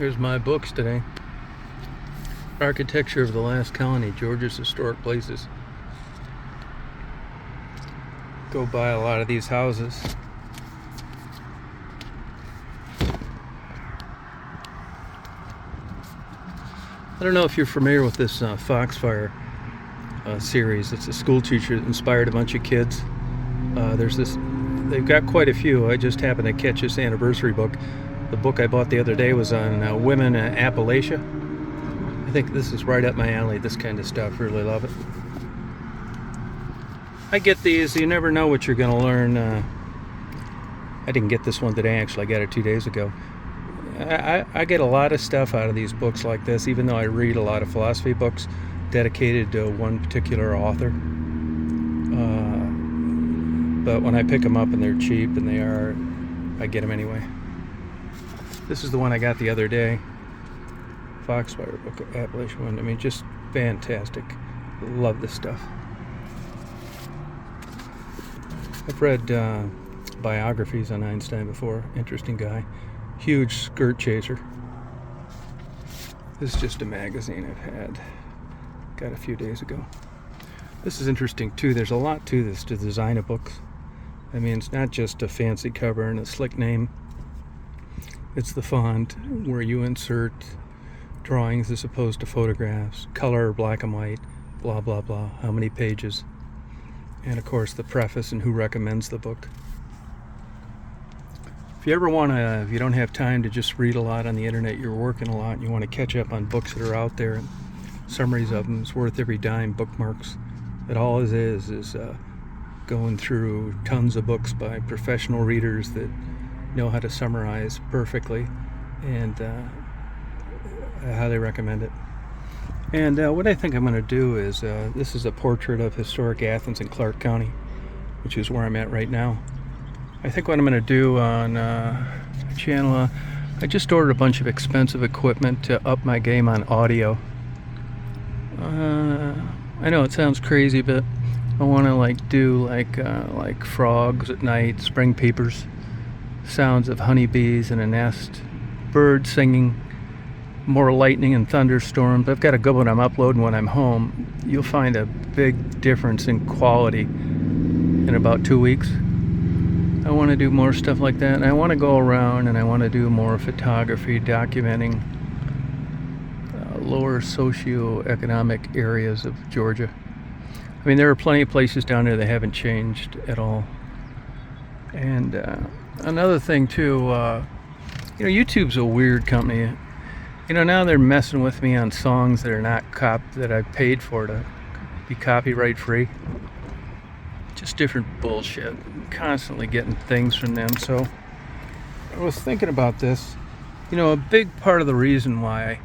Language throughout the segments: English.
Here's my books today. Architecture of the Last Colony, Georgia's Historic Places. Go by a lot of these houses. I don't know if you're familiar with this Foxfire series. It's a school teacher that inspired a bunch of kids. They've got quite a few. I just happened to catch this anniversary book. The book I bought the other day was on women in Appalachia. I think this is right up my alley, this kind of stuff. Really love it. I get these, you never know what you're going to learn. I didn't get this one today, actually. I got it 2 days ago. I get a lot of stuff out of these books like this, even though I read a lot of philosophy books dedicated to one particular author. But when I pick them up and they're cheap, and I get them anyway. This is the one I got the other day. Foxfire book, Appalachian one. I mean, just fantastic. Love this stuff. I've read biographies on Einstein before. Interesting guy. Huge skirt chaser. This is just a magazine I've got a few days ago. This is interesting too. There's a lot to this, to the design of books. I mean, it's not just a fancy cover and a slick name. It's the font where you insert drawings as opposed to photographs, color, black and white, blah, blah, blah, how many pages. And of course the preface and who recommends the book. If you ever if you don't have time to just read a lot on the internet, you're working a lot and you want to catch up on books that are out there and summaries of them, it's worth every dime. Bookmarks. It all is going through tons of books by professional readers that know how to summarize perfectly, and I highly recommend it. And what I think I'm going to do is, this is a portrait of historic Athens in Clark County, which is where I'm at right now. I think what I'm going to do on a channel, I just ordered a bunch of expensive equipment to up my game on audio. I know it sounds crazy, but I want to do like frogs at night, spring peepers, sounds of honeybees in a nest, birds singing, more lightning and thunderstorms. I've got a good one I'm uploading when I'm home. You'll find a big difference in quality in about 2 weeks. I want to do more stuff like that, and I want to go around and I want to do more photography documenting lower socioeconomic areas of Georgia. I mean, there are plenty of places down there that haven't changed at all. And another thing too, YouTube's a weird company. Now they're messing with me on songs that are not that I've paid for to be copyright free. Just different bullshit. I'm constantly getting things from them. So I was thinking about this. A big part of the reason why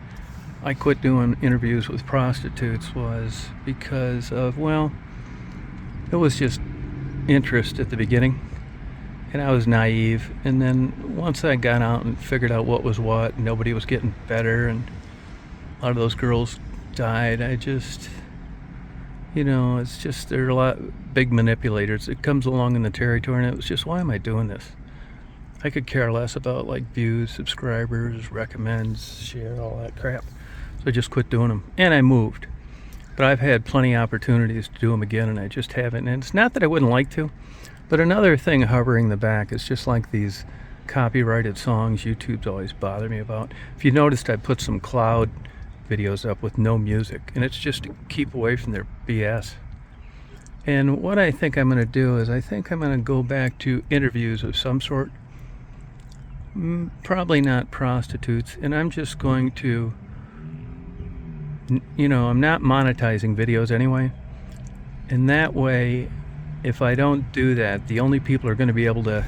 I quit doing interviews with prostitutes was because of, it was just interest at the beginning. And I was naive. And then once I got out and figured out what was what, nobody was getting better, and a lot of those girls died, I just, it's just, there are a lot of big manipulators. It comes along in the territory, and it was just, why am I doing this? I could care less about views, subscribers, recommends, share, all that crap. So I just quit doing them, and I moved. But I've had plenty of opportunities to do them again, and I just haven't. And it's not that I wouldn't like to, but another thing hovering the back is just like these copyrighted songs YouTube's always bothered me about. If you noticed, I put some cloud videos up with no music, and it's just to keep away from their BS. And what I think I'm going to do is, I think I'm going to go back to interviews of some sort. Probably not prostitutes, and I'm just going to, I'm not monetizing videos anyway. And that way, if I don't do that, the only people who are going to be able to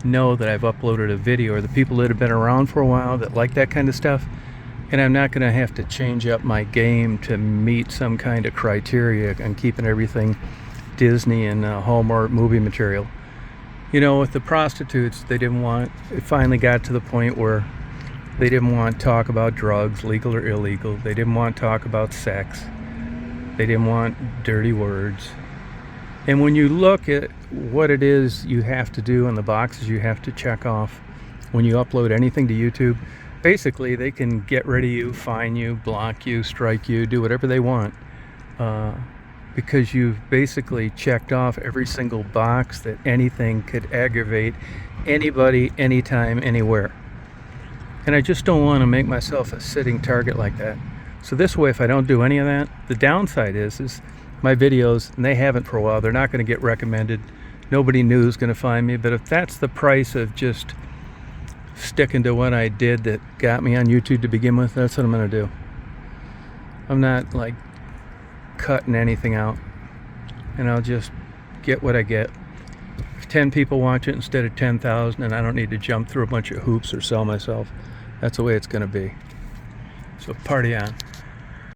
know that I've uploaded a video are the people that have been around for a while, that like that kind of stuff. And I'm not going to have to change up my game to meet some kind of criteria on keeping everything Disney and Hallmark movie material. With the prostitutes, it finally got to the point where they didn't want to talk about drugs, legal or illegal. They didn't want to talk about sex. They didn't want dirty words. And when you look at what it is you have to do in the boxes you have to check off when you upload anything to YouTube, basically they can get rid of you, fine you, block you, strike you, do whatever they want, because you've basically checked off every single box that anything could aggravate anybody, anytime, anywhere. And I just don't want to make myself a sitting target like that. So this way, if I don't do any of that, the downside is my videos, and they haven't for a while, they're not going to get recommended. Nobody new is going to find me. But if that's the price of just sticking to what I did that got me on YouTube to begin with, that's what I'm going to do. I'm not like cutting anything out, and I'll just get what I get. If 10 people watch it instead of 10,000, and I don't need to jump through a bunch of hoops or sell myself, that's the way it's going to be. So party on.